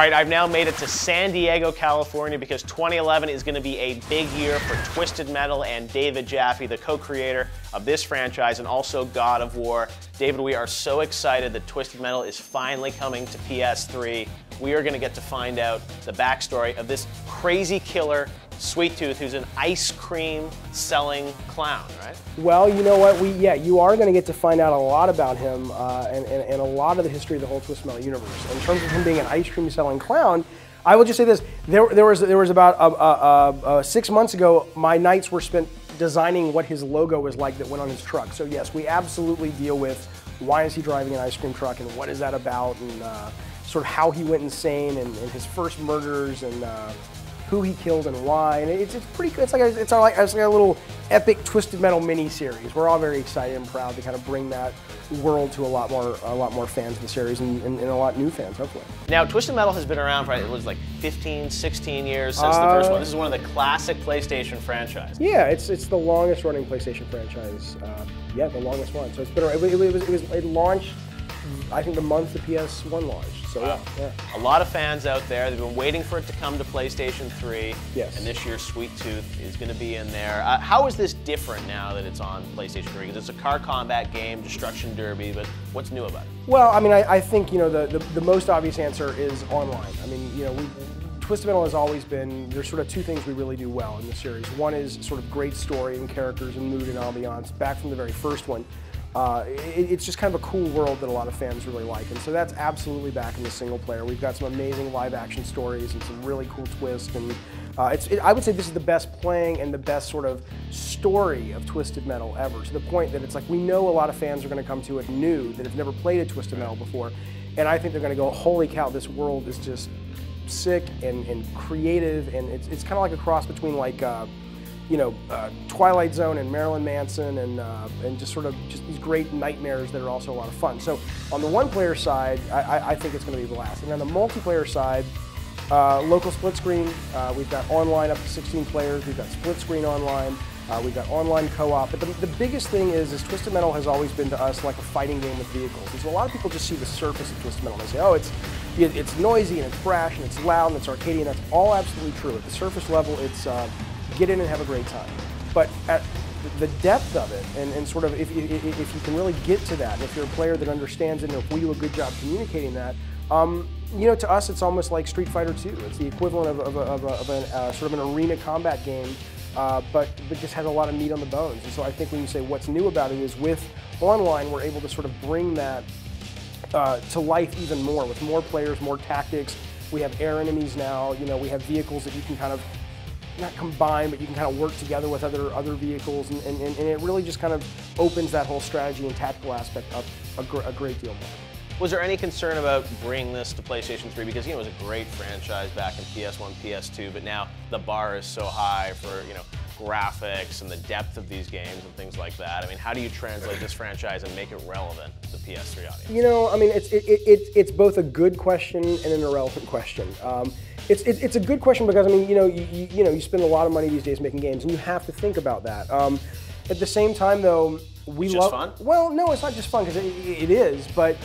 right, I've now made it to San Diego, California, because 2011 is going to be a big year for Twisted Metal and David Jaffe, the co-creator of this franchise and also God of War. David, we are so excited that Twisted Metal is finally coming to PS3. We are going to get to find out the backstory of this crazy killer, Sweet Tooth, who's an ice cream selling clown, right? Well, you know what? Yeah, you are going to get to find out a lot about him and a lot of the history of the whole Twisted Metal universe. In terms of him being an ice cream selling clown, I will just say this: there was about 6 months ago, my nights were spent designing what his logo was like that went on his truck. So yes, we absolutely deal with why is he driving an ice cream truck and what is that about, and sort of how he went insane and his first murders and who he killed and why. And it's pretty good. It's like a little epic Twisted Metal mini series. We're all very excited and proud to kind of bring that world to a lot more fans of the series and a lot new fans, hopefully. Now, Twisted Metal has been around for, it was like 15, 16 years since the first one. This is one of the classic PlayStation franchises. Yeah, it's the longest running PlayStation franchise. Yeah, the longest one. So it's been it launched, I think, the month the PS1 launched. So wow. Yeah. A lot of fans out there, they've been waiting for it to come to PlayStation 3. Yes. And this year's Sweet Tooth is going to be in there. How is this different now that it's on PlayStation 3? Because it's a car combat game, destruction derby, but what's new about it? Well, I mean, I think, you know, the most obvious answer is online. I mean, you know, Twisted Metal has always been, there's sort of two things we really do well in the series. One is sort of great story and characters and mood and ambiance, back from the very first one. It's just kind of a cool world that a lot of fans really like, and so that's absolutely back in the single player. We've got some amazing live action stories and some really cool twists, and I would say this is the best playing and the best sort of story of Twisted Metal ever, to the point that it's like we know a lot of fans are going to come to it new that have never played a Twisted Metal before, and I think they're going to go, holy cow, this world is just sick and creative, and it's kind of like a cross between like you know, Twilight Zone and Marilyn Manson and just these great nightmares that are also a lot of fun. So on the one-player side, I think it's going to be blast. And on the multiplayer side, local split screen. We've got online up to 16 players. We've got split screen online. We've got online co-op. But the biggest thing is Twisted Metal has always been to us like a fighting game with vehicles. And so a lot of people just see the surface of Twisted Metal and they say, oh, it's noisy and it's brash and it's loud and it's arcadey, and that's all absolutely true. At the surface level, it's get in and have a great time. But at the depth of it, and sort of if you can really get to that, and if you're a player that understands it, and if we do a good job communicating that, you know, to us it's almost like Street Fighter 2. It's the equivalent of sort of an arena combat game, but just has a lot of meat on the bones. And so I think when you say what's new about it is with online, we're able to sort of bring that to life even more, with more players, more tactics. We have air enemies now. You know, we have vehicles that you can kind of not combine, but you can kind of work together with other vehicles, and it really just kind of opens that whole strategy and tactical aspect up a great deal more. Was there any concern about bringing this to PlayStation 3? Because, you know, it was a great franchise back in PS1, PS2, but now the bar is so high for, you know, graphics and the depth of these games and things like that. I mean, how do you translate this franchise and make it relevant to the PS3 audience? You know, I mean, it's both a good question and an irrelevant question. It's a good question because, I mean, you spend a lot of money these days making games, and you have to think about that. At the same time, though, it's just fun? Well, no, it's not just fun, because it is, but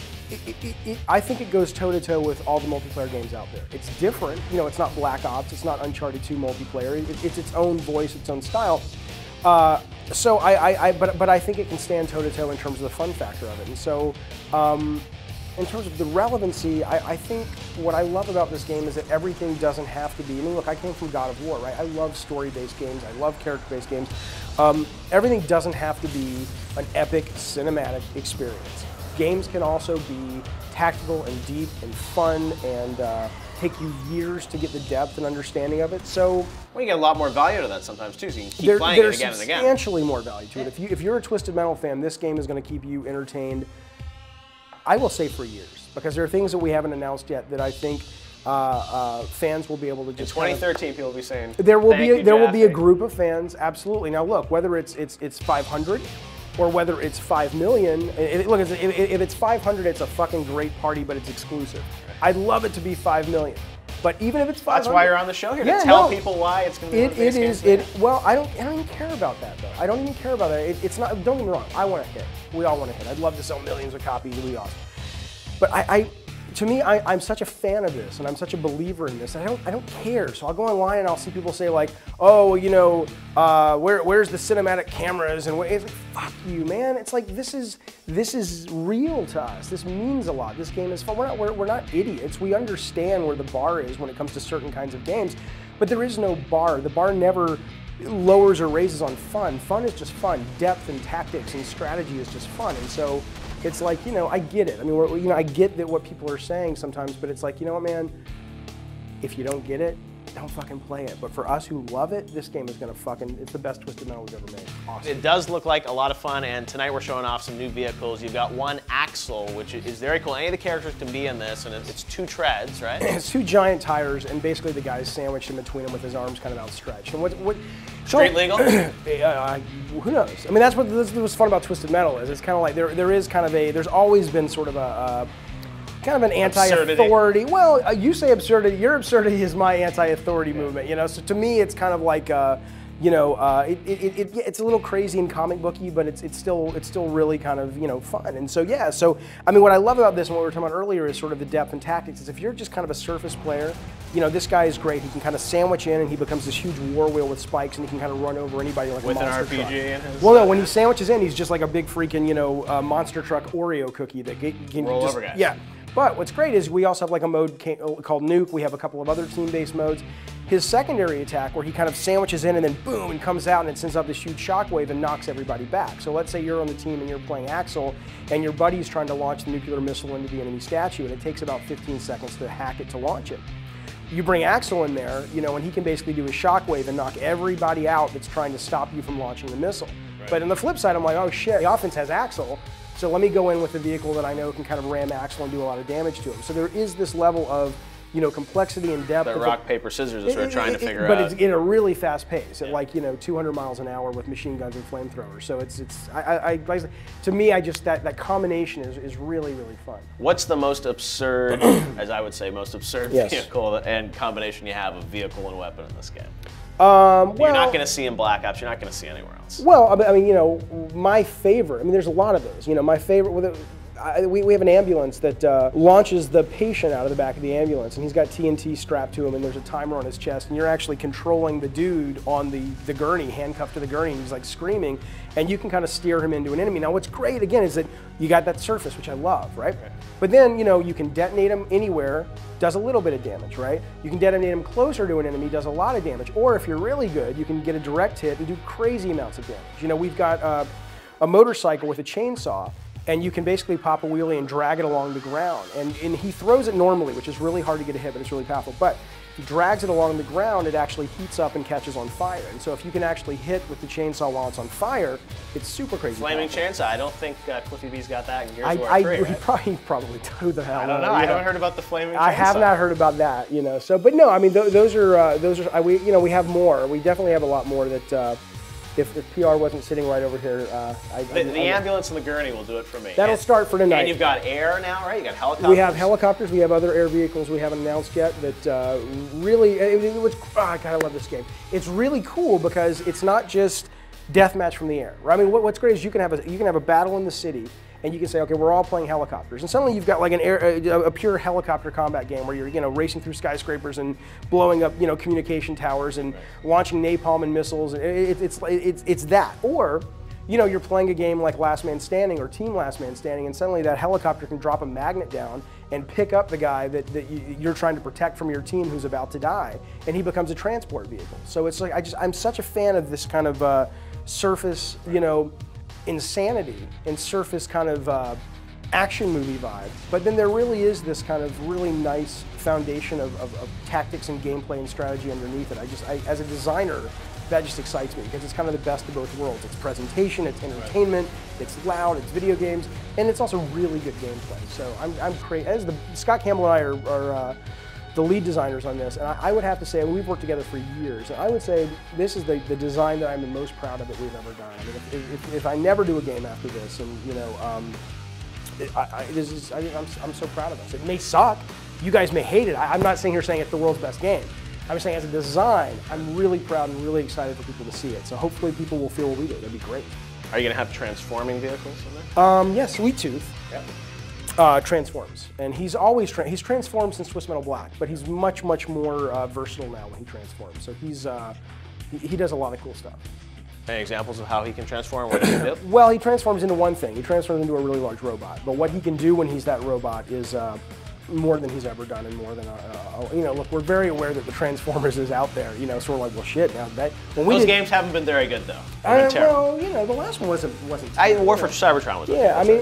I think it goes toe-to-toe with all the multiplayer games out there. It's different. You know, it's not Black Ops, it's not Uncharted 2 multiplayer. It's its own voice, its own style. So but I think it can stand toe-to-toe in terms of the fun factor of it. And so, in terms of the relevancy, I think what I love about this game is that everything doesn't have to be, I mean, look, I came from God of War, right? I love story-based games, I love character-based games. Everything doesn't have to be an epic cinematic experience. Games can also be tactical and deep and fun and take you years to get the depth and understanding of it. So, well, you get a lot more value to that sometimes too, so you can keep playing it again and again. There's substantially more value to it. If you're a Twisted Metal fan, this game is going to keep you entertained, I will say, for years, because there are things that we haven't announced yet that I think fans will be able to just. In 2013, people will be saying there will be a group of fans, absolutely. Now, look, whether it's 500 or whether it's 5 million, look, if it's 500, it's a fucking great party, but it's exclusive. I'd love it to be 5 million. But even if it's 500, that's why you're on the show here, to tell people why it's going to be well, I don't even care about that, though. I don't even care about that. It's not. Don't get me wrong. I want to hit. We all want to hit. I'd love to sell millions of copies. It'd be awesome. But to me, I'm such a fan of this, and I'm such a believer in this. I don't care. So I'll go online and I'll see people say like, oh, you know, where's the cinematic cameras? And it's like, fuck you, man. It's like this is real to us. This means a lot. This game is fun. We're not idiots. We understand where the bar is when it comes to certain kinds of games, but there is no bar. The bar never lowers or raises on fun. Fun is just fun. Depth and tactics and strategy is just fun. And so it's like, you know, I get it. I mean, I get that what people are saying sometimes, but it's like, you know what, man? If you don't get it, don't fucking play it. But for us who love it, this game is gonna it's the best Twisted Metal we've ever made. Awesome. It does look like a lot of fun, and tonight we're showing off some new vehicles. You've got one Axle, which is very cool. Any of the characters can be in this, and it's 2 treads, right? It's 2 giant tires, and basically the guy's sandwiched in between them with his arms kind of outstretched. And what Street legal? Who knows? I mean, that's what's fun about Twisted Metal is it's kind of like there is kind of there's always been sort of a kind of an anti-authority. Well, you say absurdity. Your absurdity is my anti-authority movement. You know, so to me, it's kind of like, you know, it's a little crazy and comic booky, but it's still really kind of, you know, fun. And so yeah, so I mean, what I love about this and what we were talking about earlier is sort of the depth and tactics. Is if you're just kind of a surface player, you know, this guy is great. He can kind of sandwich in, and he becomes this huge war wheel with spikes, and he can kind of run over anybody like with a monster an RPG truck. in his Well, no, when he sandwiches in, he's just like a big freaking, you know, monster truck Oreo cookie that can roll just, over guys. Yeah. But what's great is we also have like a mode called Nuke. We have a couple of other team-based modes. His secondary attack, where he kind of sandwiches in and then boom, and comes out and it sends out this huge shockwave and knocks everybody back. So let's say you're on the team and you're playing Axel, and your buddy's trying to launch the nuclear missile into the enemy statue, and it takes about 15 seconds to hack it to launch it. You bring Axel in there, you know, and he can basically do a shockwave and knock everybody out that's trying to stop you from launching the missile. Right. But on the flip side, I'm like, oh shit, the offense has Axel. So let me go in with a vehicle that I know can kind of ram Axel and do a lot of damage to him. So there is this level of, you know, complexity and depth. The rock, paper, scissors is what we're trying to figure out. But it's in a really fast pace, at like, you know, 200 miles an hour with machine guns and flamethrowers. So to me, that combination is really, really fun. What's the most absurd, as I would say, most absurd vehicle and combination you have of vehicle and weapon in this game? Well, you're not going to see in Black Ops. You're not going to see anywhere else. Well, I mean, you know, my favorite. I mean, there's a lot of those. You know, my favorite. We have an ambulance that launches the patient out of the back of the ambulance, and he's got TNT strapped to him, and there's a timer on his chest, and you're actually controlling the dude on the gurney, handcuffed to the gurney, and he's like screaming, and you can kind of steer him into an enemy. Now, what's great again is that you got that surface, which I love, right? But then, you know, you can detonate him anywhere, does a little bit of damage, right? You can detonate him closer to an enemy, does a lot of damage, or if you're really good, you can get a direct hit and do crazy amounts of damage. You know, we've got a motorcycle with a chainsaw, and you can basically pop a wheelie and drag it along the ground. And he throws it normally, which is really hard to get a hit, but it's really powerful. But if he drags it along the ground, it actually heats up and catches on fire. And so if you can actually hit with the chainsaw while it's on fire, it's super crazy. Flaming chainsaw. I don't think Cliffy B's got that in Gears of War 3, right? He probably who the hell. I don't know. I haven't heard about the flaming chainsaw. I have not heard about that. You know. So, but no, I mean, those are we have more. We definitely have a lot more that. If PR wasn't sitting right over here, the ambulance and the gurney will do it for me. That'll start for tonight. And you've got air now, right? You got helicopters. We have helicopters. We have other air vehicles we haven't announced yet. That really, God, I love this game. It's really cool because it's not just deathmatch from the air. Right? I mean, what's great is you can have a battle in the city, and you can say, okay, we're all playing helicopters, and suddenly you've got like a pure helicopter combat game where you're, you know, racing through skyscrapers and blowing up, you know, communication towers and launching napalm and missiles. It's that, or you know, you're playing a game like Last Man Standing or Team Last Man Standing, and suddenly that helicopter can drop a magnet down and pick up the guy that you're trying to protect from your team who's about to die, and he becomes a transport vehicle. So it's like I'm such a fan of this kind of surface, you know, insanity and surface kind of action movie vibe, but then there really is this kind of really nice foundation of tactics and gameplay and strategy underneath it. As a designer, that just excites me because it's kind of the best of both worlds. It's presentation, it's entertainment, it's loud, it's video games, and it's also really good gameplay. So I'm crazy. As Scott Campbell and I are the lead designers on this, and I would have to say, we've worked together for years, and I would say this is the design that I'm the most proud of that we've ever done. I mean, if I never do a game after this, and you know, I'm so proud of us. It may suck, you guys may hate it. I'm not sitting here saying it's the world's best game. I'm just saying as a design, I'm really proud and really excited for people to see it. So hopefully people will feel what we do. That'd be great. Are you going to have transforming vehicles in there? Yeah, Sweet Tooth. Yep. Transforms, and he's always he's transformed since Twisted Metal Black, but he's much more versatile now when he transforms. So he does a lot of cool stuff. Any examples of how he can transform? What he can do? Well, he transforms into one thing. He transforms into a really large robot. But what he can do when he's that robot is more than he's ever done, and more than you know. Look, we're very aware that the Transformers is out there. You know, sort of like, well, shit. Now that those games haven't been very good though. Well, you know, the last one wasn't. War for Cybertron was. Yeah, I mean,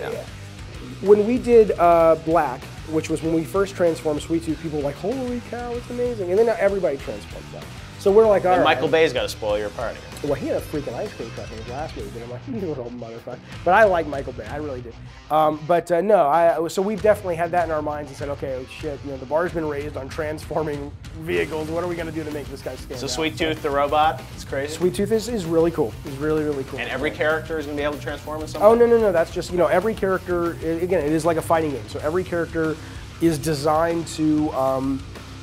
when we did Black, which was when we first transformed Sweet Tooth, people were like, holy cow, it's amazing. And then now everybody transforms now. So we're like, all right. Michael Bay's got to spoil your party. Well, he had a freaking ice cream truck in his last movie, and I'm like, you little motherfucker. But I like Michael Bay, I really do. No, so we've definitely had that in our minds and said, okay, oh shit, you know, the bar's been raised on transforming vehicles. What are we going to do to make this guy stand out? So Sweet Tooth, the robot, it's crazy? Sweet Tooth is really cool. It's really cool. And every character is going to be able to transform in some way? Oh, no, that's just, you know, every character, again, it is like a fighting game. So every character is designed to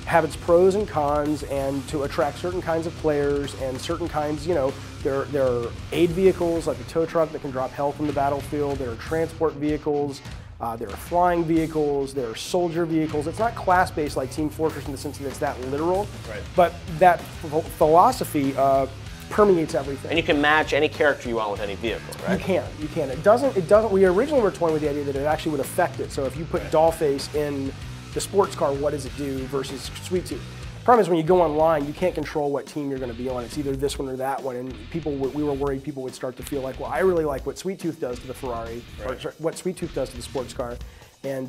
have its pros and cons and to attract certain kinds of players and certain kinds, you know, there are aid vehicles like the tow truck that can drop health from the battlefield, there are transport vehicles, there are flying vehicles, there are soldier vehicles. It's not class-based like Team Fortress in the sense that it's that literal, right. But that philosophy permeates everything. And you can match any character you want with any vehicle, right? You can. It doesn't, we originally were toying with the idea that it actually would affect it. So if you put Dollface in the sports car, what does it do versus Sweet Tooth? The problem is when you go online, you can't control what team you're going to be on. It's either this one or that one, and we were worried people would start to feel like, well, I really like what Sweet Tooth does to the Ferrari, right. Or what Sweet Tooth does to the sports car, and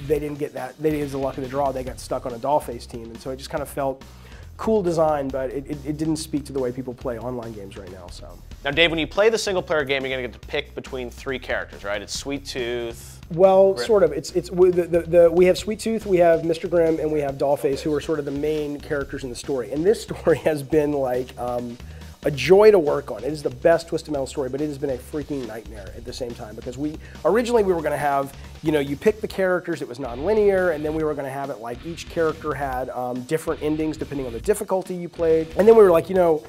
they didn't get that. They didn't get the luck of the draw. They got stuck on a Dollface team, and so it just kind of felt cool design, but it didn't speak to the way people play online games right now. So now, Dave, when you play the single-player game, you're going to get to pick between 3 characters, right? It's Sweet Tooth. Well, sort of. We have Sweet Tooth, we have Mr. Grimm, and we have Dollface, who are sort of the main characters in the story. And this story has been like a joy to work on. It is the best Twisted Metal story, but it has been a freaking nightmare at the same time because originally we were going to have, you know, you pick the characters, it was non-linear, and then we were going to have it like each character had different endings depending on the difficulty you played. And then we were like, you know,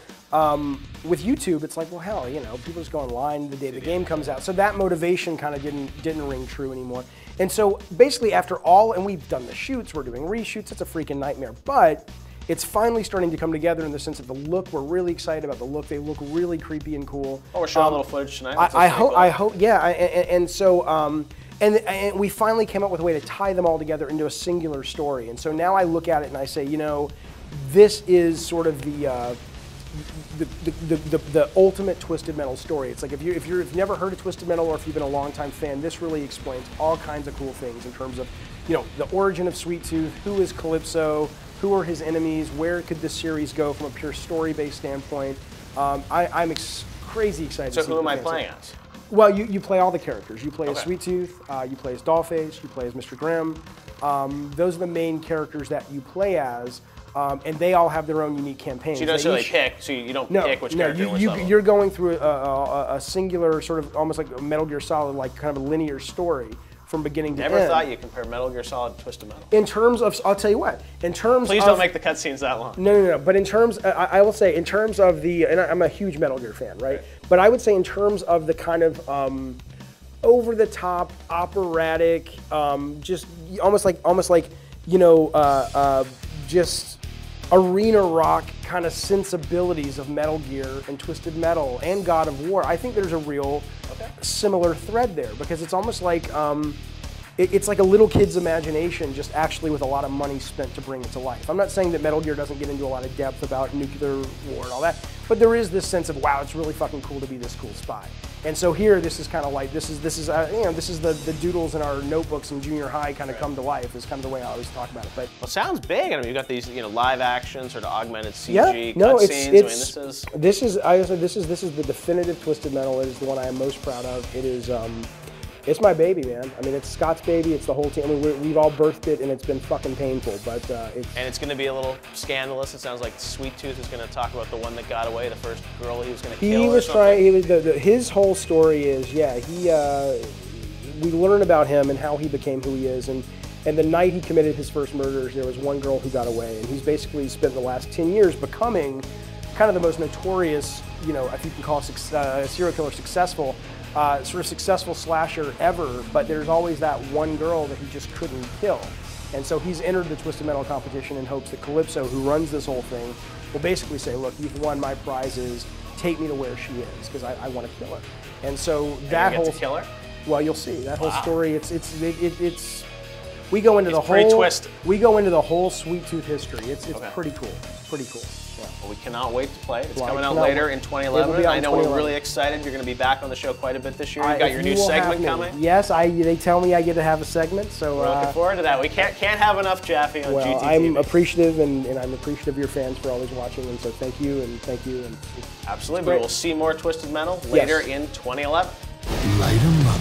with YouTube, it's like, well, hell, you know, people just go online the day the game comes out. So that motivation kind of didn't ring true anymore. And so basically after all, and we've done the shoots, we're doing reshoots, it's a freaking nightmare. But it's finally starting to come together in the sense that the look, we're really excited about the look. They look really creepy and cool. Oh, we're showing a little footage tonight. I hope, yeah. And so, and we finally came up with a way to tie them all together into a singular story. And so now I look at it and I say, you know, this is sort of the ultimate Twisted Metal story. It's like if you've never heard of Twisted Metal or if you've been a longtime fan, this really explains all kinds of cool things in terms of, you know, the origin of Sweet Tooth, who is Calypso, who are his enemies, where could this series go from a pure story-based standpoint. I'm crazy excited to see. So who am I playing as? Well, you play all the characters. You play as Sweet Tooth, you play as Dollface, you play as Mr. Grimm. Those are the main characters that you play as. And they all have their own unique campaigns. So you don't necessarily pick, so you don't pick which character and which level. You're going through a singular sort of almost like a Metal Gear Solid, like kind of a linear story from beginning to end. Never thought you'd compare Metal Gear Solid to Twisted Metal. In terms of, I'll tell you what, in terms Please don't make the cutscenes that long. No. But in terms, I will say, in terms of the, and I'm a huge Metal Gear fan, right? But I would say in terms of the kind of over-the-top, operatic, just almost like, you know, just arena rock kind of sensibilities of Metal Gear and Twisted Metal and God of War, I think there's a real similar thread there because it's almost like it's like a little kid's imagination just actually with a lot of money spent to bring it to life. I'm not saying that Metal Gear doesn't get into a lot of depth about nuclear war and all that, but there is this sense of, wow, it's really fucking cool to be this cool spy. And so here, this is kind of like, this is you know, this is the doodles in our notebooks in junior high kind of come to life is kind of the way I always talk about it. But well, it sounds big. I mean, you've got these, you know, live action sort of augmented CG cutscenes. This is the definitive Twisted Metal. It is the one I am most proud of. It is, it's my baby, man. I mean, it's Scott's baby. It's the whole team. I mean, we've all birthed it, and it's been fucking painful. But it's going to be a little scandalous. It sounds like Sweet Tooth is going to talk about the one that got away, the first girl he was going to kill. He was trying. His whole story is, we learn about him and how he became who he is, and the night he committed his first murders, there was one girl who got away, and he's basically spent the last 10 years becoming kind of the most notorious, you know, if you can call a serial killer successful. sort of successful slasher ever, but there's always that one girl that he just couldn't kill. And so he's entered the Twisted Metal competition in hopes that Calypso, who runs this whole thing, will basically say, look, you've won my prizes, take me to where she is, because I want to kill her. And so that whole... to kill her? Well, you'll see. That whole story, it's we go into the whole... pretty twisted. We go into the whole Sweet Tooth history. It's pretty cool. Pretty cool. Yeah. Well, we cannot wait to play. It's coming out later in 2011. I know we're really excited. You're going to be back on the show quite a bit this year. You've got your new segment coming. Yes, they tell me I get to have a segment. So we're looking forward to that. We can't have enough Jaffe on GTTV. I'm appreciative, and I'm appreciative of your fans for always watching. And so thank you, and thank you. And absolutely. But we'll see more Twisted Metal later in 2011. Light 'em up.